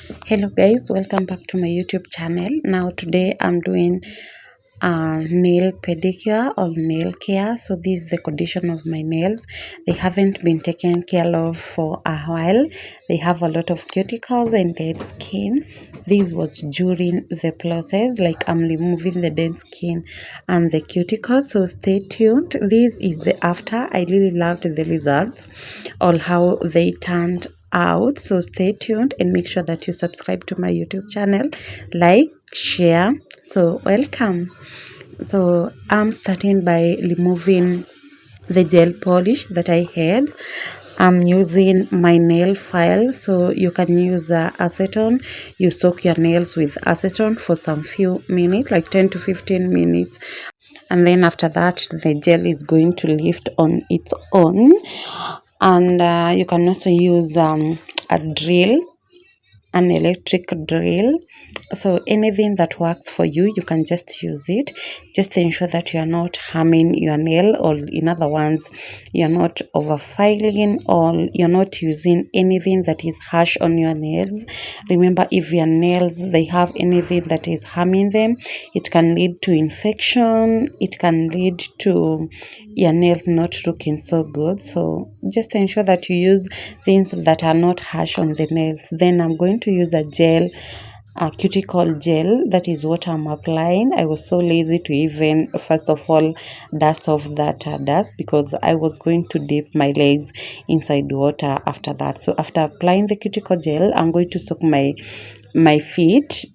Hello guys, welcome back to my YouTube channel. Now today I'm doing nail pedicure or nail care. So this is the condition of my nails. They haven't been taken care of for a while. They have a lot of cuticles and dead skin. This was during the process, like I'm removing the dead skin and the cuticles. So stay tuned. This is the after. I really loved the results or how they turned out. So stay tuned and make sure that you subscribe to my YouTube channel, like, share. So welcome. So I'm starting by removing the gel polish that I had. I'm using my nail file, so you can use acetone. You soak your nails with acetone for some few minutes, like 10 to 15 minutes, and then after that the gel is going to lift on its own. And you can also use a drill, an electric drill. So anything that works for you, you can just use it. Just ensure that you are not harming your nail, or in other words, you're not over filing, or you're not using anything that is harsh on your nails. Remember, if your nails they have anything that is harming them, it can lead to infection, it can lead to your nails not looking so good. So just ensure that you use things that are not harsh on the nails. Then I'm going to use a gel, a cuticle gel. That is what I'm applying. I was so lazy to even first of all dust off that dust, because I was going to dip my legs inside water after that. So after applying the cuticle gel, I'm going to soak my feet.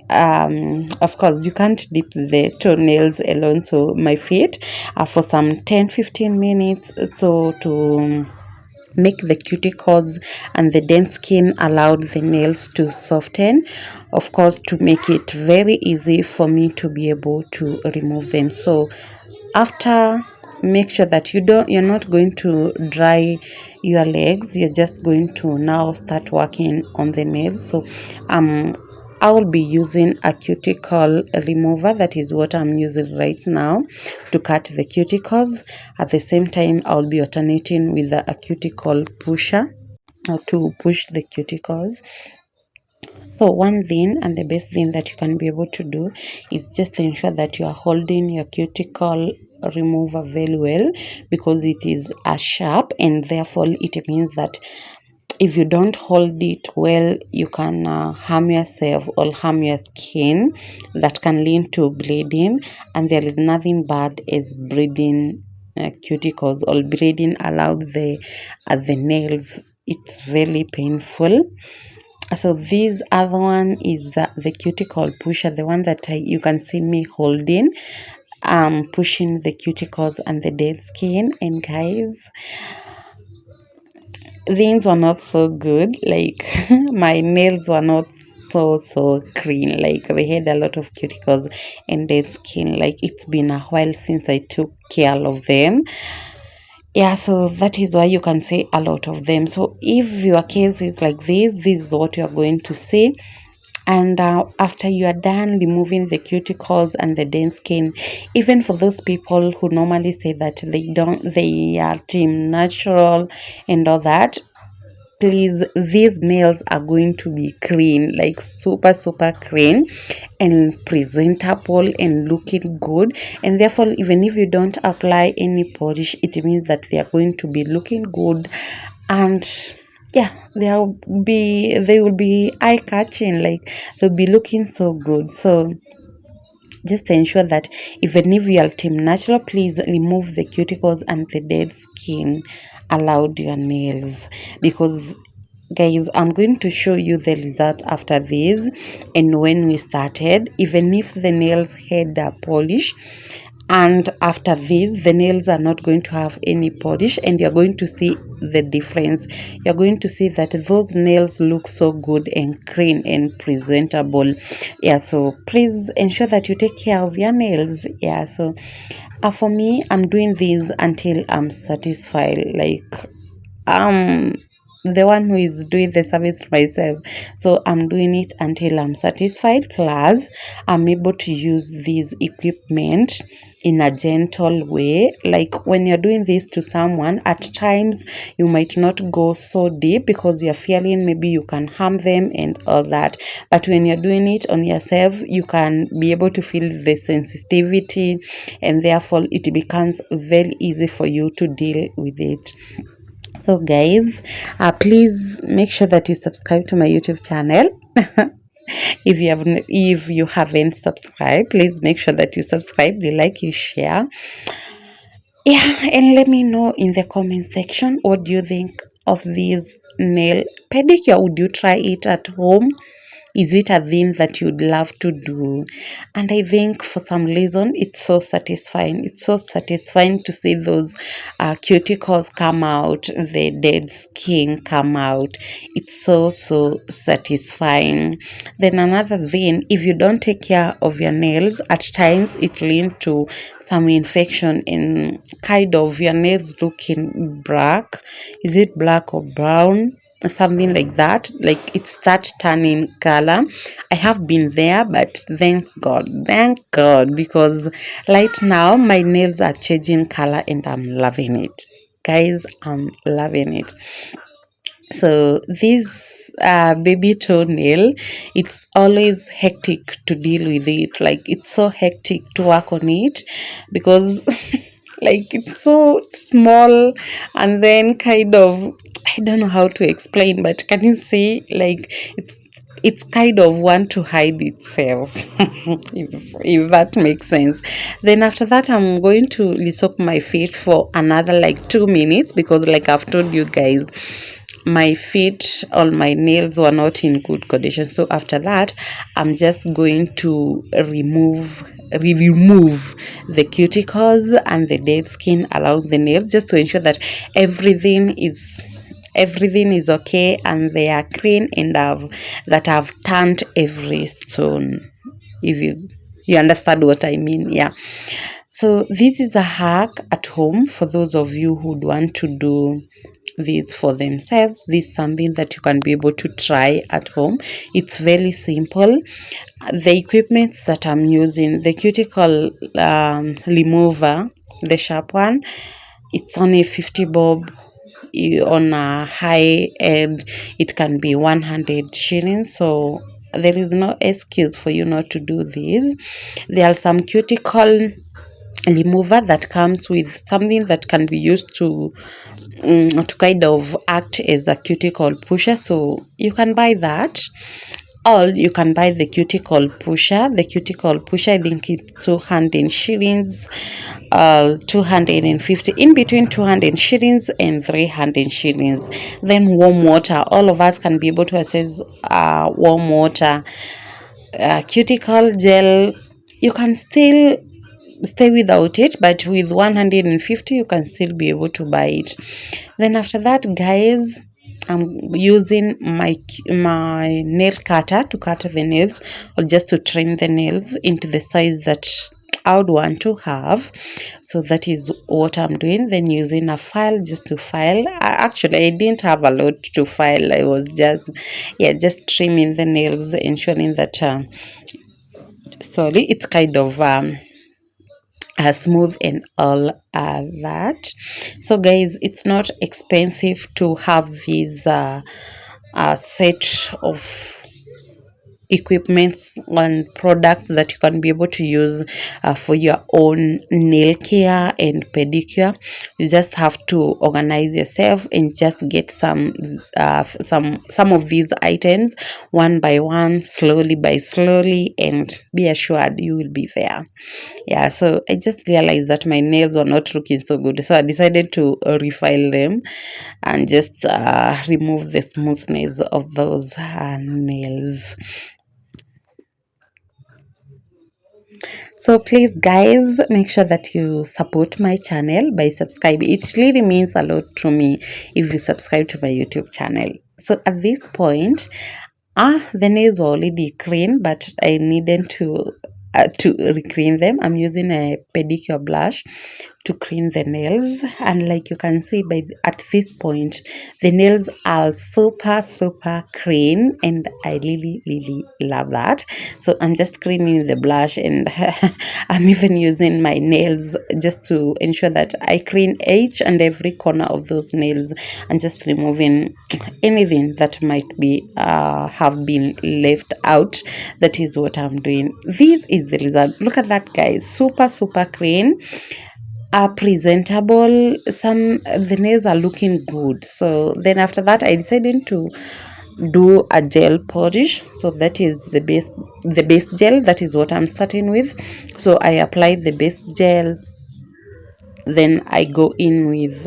Of course you can't dip the toenails alone, so my feet for some 10-15 minutes, so to make the cuticles and the dense skin allowed the nails to soften, of course, to make it very easy for me to be able to remove them. So after, make sure that you're not going to dry your legs. You're just going to now start working on the nails. So I will be using a cuticle remover. That is what I'm using right now to cut the cuticles. At the same time, I'll be alternating with a cuticle pusher to push the cuticles. So one thing, and the best thing that you can be able to do, is just ensure that you are holding your cuticle remover very well, because it is a sharp, and therefore it means that if you don't hold it well, you can harm yourself or harm your skin. That can lead to bleeding, and there is nothing bad as bleeding cuticles or bleeding around the nails. It's very painful. So this other one is the cuticle pusher, the one that you can see me holding, pushing the cuticles and the dead skin. And guys, things were not so good. Like my nails were not so clean. Like they had a lot of cuticles and dead skin. Like it's been a while since I took care of them. Yeah, so that is why you can see a lot of them. So if your case is like this is what you are going to see. And after you are done removing the cuticles and the dense skin, even for those people who normally say that they are team natural and all that, please, these nails are going to be clean, like super clean and presentable and looking good. And therefore, even if you don't apply any polish, it means that they are going to be looking good. And yeah, they will be eye catching, like they'll be looking so good. So just ensure that even if you are team natural, please remove the cuticles and the dead skin allowed your nails, because guys, I'm going to show you the result after this. And when we started, even if the nails had a polish, and after this the nails are not going to have any polish, and you're going to see the difference. You're going to see that those nails look so good and clean and presentable. Yeah, so please ensure that you take care of your nails. Yeah, so for me, I'm doing this until I'm satisfied. Like the one who is doing the service myself. So I'm doing it until I'm satisfied, plus I'm able to use this equipment in a gentle way. Like when you're doing this to someone, at times you might not go so deep because you're feeling maybe you can harm them and all that, but when you're doing it on yourself, you can be able to feel the sensitivity, and therefore it becomes very easy for you to deal with it. So guys, please make sure that you subscribe to my YouTube channel. If you haven't subscribed, please make sure that you subscribe, you like, you share. Yeah, and let me know in the comment section, what do you think of this nail pedicure? Would you try it at home? Is it a thing that you'd love to do? And I think for some reason it's so satisfying. It's so satisfying to see those cuticles come out, the dead skin come out. It's so satisfying. Then another thing, if you don't take care of your nails, at times it leads to some infection in kind of your nails looking black. Is it black or brown? Something like that, like it start turning color. I have been there, but thank god, because right now my nails are changing color and I'm loving it, guys. I'm loving it. So this baby toenail, it's always hectic to deal with it. Like it's so hectic to work on it because like it's so small, and then kind of, I don't know how to explain, but can you see, like it's kind of want to hide itself, if that makes sense. Then after that, I'm going to soak my feet for another like 2 minutes, because like I've told you guys, my feet, all my nails were not in good condition. So after that, I'm just going to remove the cuticles and the dead skin around the nails, just to ensure that everything is okay and they are clean, and I've turned every stone, if you understand what I mean. Yeah. So this is a hack at home for those of you who would want to do this for themselves. This is something that you can be able to try at home. It's very simple. The equipment that I'm using, the cuticle remover, the sharp one, it's only 50 bob. On a high end, it can be 100 shillings. So there is no excuse for you not to do this. There are some cuticle remover that comes with something that can be used to kind of act as a cuticle pusher, so you can buy that. Or you can buy the cuticle pusher. The cuticle pusher, I think it's 200 shillings, 250, in between 200 shillings and 300 shillings. Then warm water, all of us can be able to access warm water. Cuticle gel, you can still stay without it, but with 150 you can still be able to buy it. Then after that, guys, I'm using my nail cutter to cut the nails, or just to trim the nails into the size that I would want to have. So that is what I'm doing. Then using a file just to file. Actually, I didn't have a lot to file. I was just trimming the nails, ensuring that sorry, it's kind of smooth and all that. So guys, it's not expensive to have these set of equipments and products that you can be able to use for your own nail care and pedicure. You just have to organize yourself and just get some of these items one by one, slowly, and be assured you will be there. Yeah, so I just realized that my nails were not looking so good, so I decided to refile them and just remove the smoothness of those nails. So please guys, make sure that you support my channel by subscribing. It really means a lot to me if you subscribe to my YouTube channel. So at this point, the nails were already clean, but I needed to reclean them. I'm using a pedicure brush to clean the nails. And like you can see at this point, the nails are super clean, and I really love that. So I'm just cleaning the blush, and I'm even using my nails just to ensure that I clean each and every corner of those nails, and just removing anything that might be have been left out. That is what I'm doing. This is the result. Look at that, guys. Super clean, are presentable. The nails are looking good. So then after that, I decided to do a gel polish. So that is the base gel. That is what I'm starting with. So I apply the base gel, then I go in with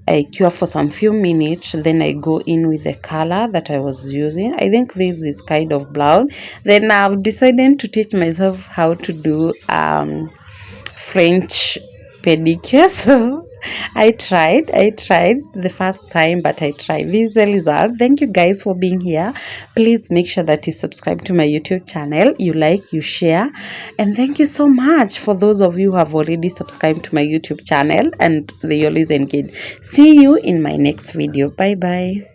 I cure for some few minutes, then I go in with the color that I was using. I think this is kind of brown. Then I've decided to teach myself how to do French pedicure. So I tried the first time, but I tried. This is the result. Thank you guys for being here. Please make sure that you subscribe to my YouTube channel, you like, you share, and thank you so much for those of you who have already subscribed to my YouTube channel and they always engage. See you in my next video. Bye bye.